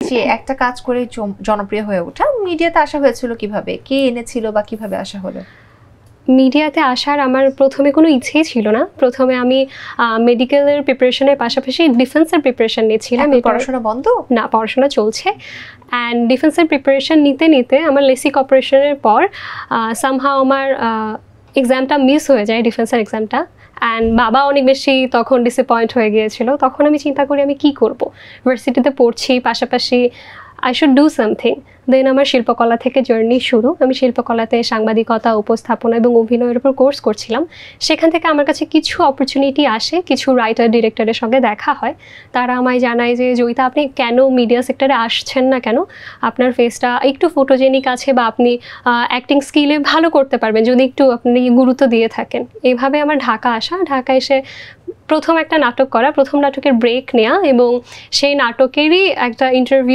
যে একটা কাজ করে জনপ্রিয় হয়ে ওঠা, মিডিয়াতে আসা হয়েছিল কিভাবে, কে এনেছিল বা কিভাবে আসা হলো? মিডিয়াতে আসার আমার প্রথমে কোনো ইচ্ছেই ছিল না। প্রথমে আমি মেডিকেলের প্রিপারেশনের পাশাপাশি ডিফেন্সের প্রিপারেশন নিয়েছিলাম। পড়াশোনা বন্ধ না, পড়াশোনা চলছে। অ্যান্ড ডিফেন্সের প্রিপারেশন নিতে নিতে আমার লেসিক অপারেশনের পর সামহাও আমার এক্সামটা মিস হয়ে যায়, ডিফেন্সের এক্সামটা। অ্যান্ড বাবা অনেক বেশি তখন ডিসঅ্যাপয়েন্ট হয়ে গিয়েছিল। তখন আমি চিন্তা করি আমি কি করব, ইউনিভার্সিটিতে পড়ছি, পাশাপাশি আই শুড ডু সামথিং। দেন আমার শিল্পকলা থেকে জার্নি শুরু। আমি শিল্পকলাতে সাংবাদিকতা, উপস্থাপনা এবং অভিনয়ের উপর কোর্স করছিলাম। সেখান থেকে আমার কাছে কিছু অপরচুনিটি আসে, কিছু রাইটার ডিরেক্টরের সঙ্গে দেখা হয়। তারা আমায় জানায় যে জয়িতা, আপনি কেন মিডিয়া সেক্টরে আসছেন না কেন? আপনার ফেসটা একটু ফটোজেনিক আছে বা আপনি অ্যাক্টিং স্কিলে ভালো করতে পারবেন যদি একটু আপনি গুরুত্ব দিয়ে থাকেন। এইভাবে আমার ঢাকা আসা, ঢাকা এসে প্রথম একটা নাটক করা, প্রথম নাটকের ব্রেক নেওয়া এবং সেই নাটকেরই একটা ইন্টারভিউ